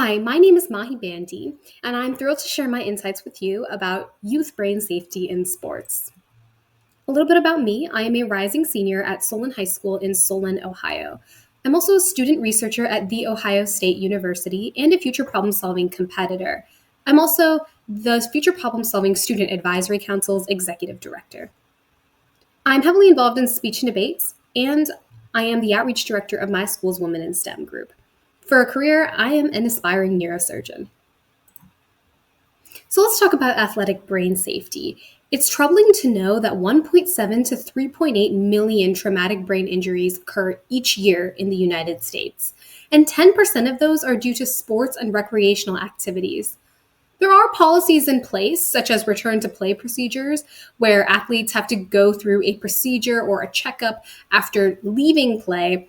Hi, my name is Maahi Bandi, and I'm thrilled to share my insights with you about youth brain safety in sports. A little bit about me: I am a rising senior at Solon High School in Solon, Ohio. I'm also a student researcher at The Ohio State University and a future problem solving competitor. I'm also the Future Problem Solving Student Advisory Council's executive director. I'm heavily involved in speech and debates, and I am the outreach director of my school's Women in STEM group. For a career, I am an aspiring neurosurgeon. So let's talk about athletic brain safety. It's troubling to know that 1.7 to 3.8 million traumatic brain injuries occur each year in the United States, and 10% of those are due to sports and recreational activities. There are policies in place, such as return to play procedures, where athletes have to go through a procedure or a checkup after leaving play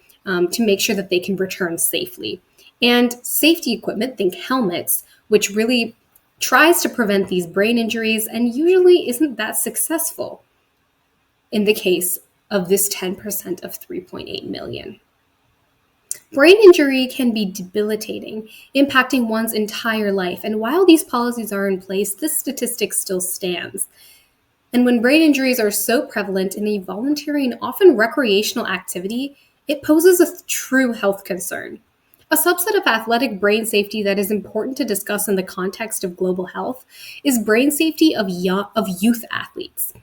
to make sure that they can return safely. And safety equipment, think helmets, which really tries to prevent these brain injuries and usually isn't that successful in the case of this 10% of 3.8 million. Brain injury can be debilitating, impacting one's entire life. And while these policies are in place, this statistic still stands. And when brain injuries are so prevalent in a voluntary and often recreational activity, it poses a true health concern. A subset of athletic brain safety that is important to discuss in the context of global health is brain safety of youth athletes.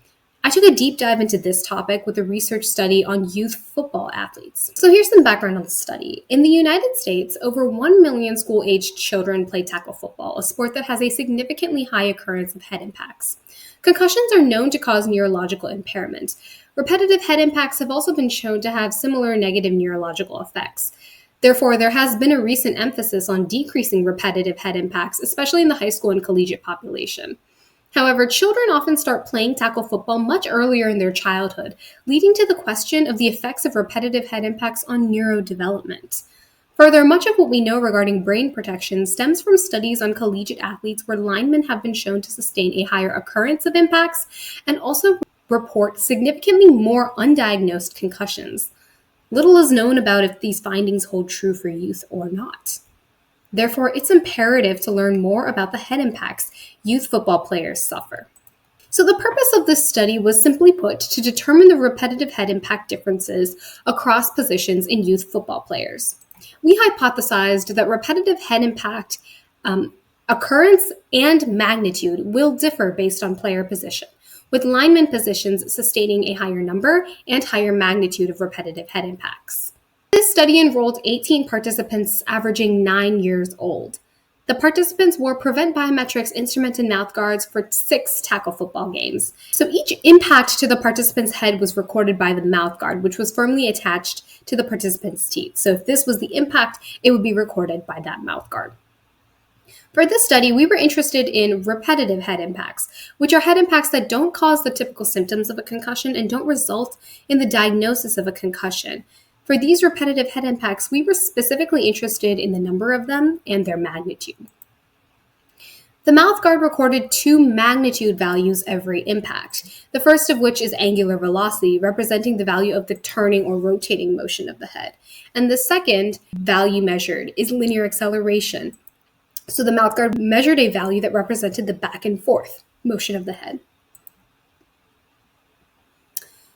I took a deep dive into this topic with a research study on youth football athletes. So here's some background on the study. In the United States, over 1 million school-aged children play tackle football, a sport that has a significantly high occurrence of head impacts. Concussions are known to cause neurological impairment. Repetitive head impacts have also been shown to have similar negative neurological effects. Therefore, there has been a recent emphasis on decreasing repetitive head impacts, especially in the high school and collegiate population. However, children often start playing tackle football much earlier in their childhood, leading to the question of the effects of repetitive head impacts on neurodevelopment. Further, much of what we know regarding brain protection stems from studies on collegiate athletes where linemen have been shown to sustain a higher occurrence of impacts and also report significantly more undiagnosed concussions. Little is known about if these findings hold true for youth or not. Therefore, it's imperative to learn more about the head impacts youth football players suffer. So the purpose of this study was, simply put, to determine the repetitive head impact differences across positions in youth football players. We hypothesized that repetitive head impact occurrence and magnitude will differ based on player position, with lineman positions sustaining a higher number and higher magnitude of repetitive head impacts. This study enrolled 18 participants averaging 9 years old. The participants wore Prevent Biometrics instrumented mouth guards for 6 tackle football games. So each impact to the participant's head was recorded by the mouth guard, which was firmly attached to the participant's teeth. So if this was the impact, it would be recorded by that mouth guard. For this study, we were interested in repetitive head impacts, which are head impacts that don't cause the typical symptoms of a concussion and don't result in the diagnosis of a concussion. For these repetitive head impacts, we were specifically interested in the number of them and their magnitude. The mouth guard recorded 2 magnitude values every impact, the first of which is angular velocity, representing the value of the turning or rotating motion of the head. And the second value measured is linear acceleration. So the mouth guard measured a value that represented the back and forth motion of the head.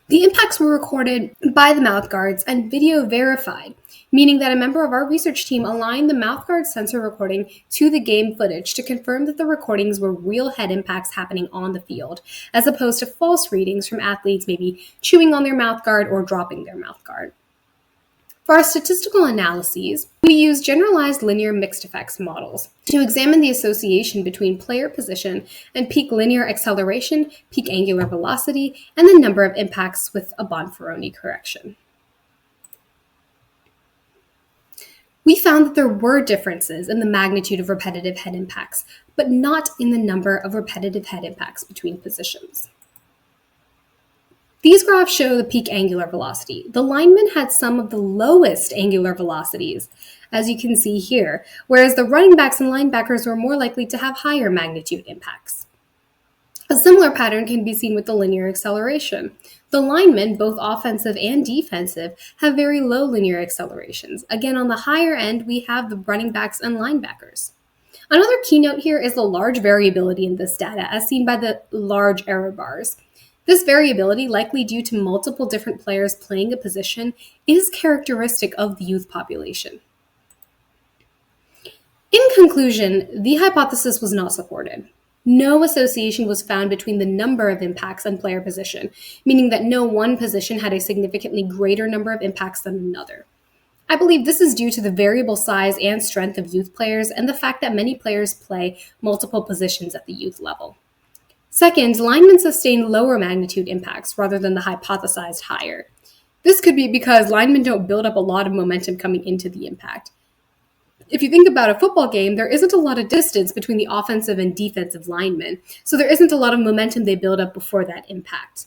The impacts were recorded by the mouth guards and video verified, meaning that a member of our research team aligned the mouth guard sensor recording to the game footage to confirm that the recordings were real head impacts happening on the field, as opposed to false readings from athletes maybe chewing on their mouth guard or dropping their mouth guard. For our statistical analyses, we used generalized linear mixed effects models to examine the association between player position and peak linear acceleration, peak angular velocity, and the number of impacts with a Bonferroni correction. We found that there were differences in the magnitude of repetitive head impacts, but not in the number of repetitive head impacts between positions. These graphs show the peak angular velocity. The linemen had some of the lowest angular velocities, as you can see here, whereas the running backs and linebackers were more likely to have higher magnitude impacts. A similar pattern can be seen with the linear acceleration. The linemen, both offensive and defensive, have very low linear accelerations. Again, on the higher end, we have the running backs and linebackers. Another keynote here is the large variability in this data, as seen by the large error bars. This variability, likely due to multiple different players playing a position, is characteristic of the youth population. In conclusion, the hypothesis was not supported. No association was found between the number of impacts and player position, meaning that no one position had a significantly greater number of impacts than another. I believe this is due to the variable size and strength of youth players and the fact that many players play multiple positions at the youth level. Second, linemen sustain lower magnitude impacts rather than the hypothesized higher. This could be because linemen don't build up a lot of momentum coming into the impact. If you think about a football game, there isn't a lot of distance between the offensive and defensive linemen, so there isn't a lot of momentum they build up before that impact.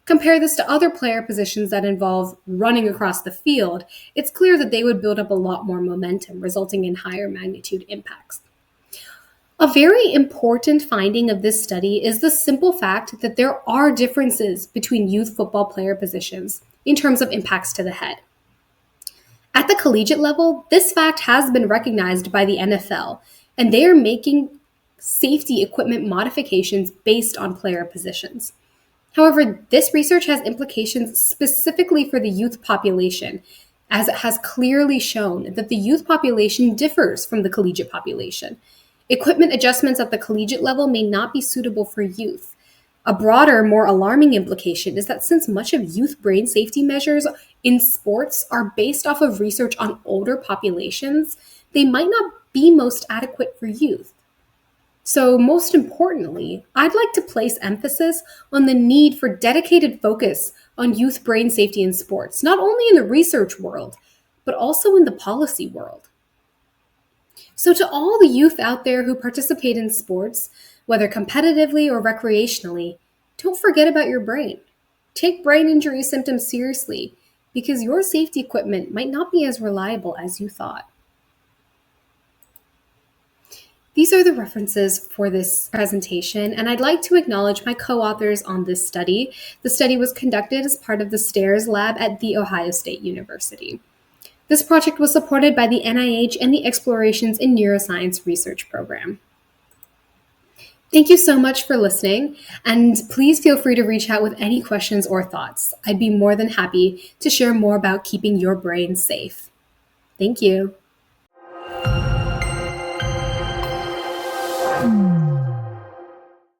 Compare this to other player positions that involve running across the field, it's clear that they would build up a lot more momentum, resulting in higher magnitude impacts. A very important finding of this study is the simple fact that there are differences between youth football player positions in terms of impacts to the head. At the collegiate level, this fact has been recognized by the NFL, and they are making safety equipment modifications based on player positions. However, this research has implications specifically for the youth population, as it has clearly shown that the youth population differs from the collegiate population. Equipment adjustments at the collegiate level may not be suitable for youth. A broader, more alarming implication is that since much of youth brain safety measures in sports are based off of research on older populations, they might not be most adequate for youth. So, most importantly, I'd like to place emphasis on the need for dedicated focus on youth brain safety in sports, not only in the research world, but also in the policy world. So, to all the youth out there who participate in sports, whether competitively or recreationally, don't forget about your brain. Take brain injury symptoms seriously because your safety equipment might not be as reliable as you thought. These are the references for this presentation, and I'd like to acknowledge my co-authors on this study. The study was conducted as part of the STARS lab at The Ohio State University. This project was supported by the NIH and the Explorations in Neuroscience Research Program. Thank you so much for listening, and please feel free to reach out with any questions or thoughts. I'd be more than happy to share more about keeping your brain safe. Thank you.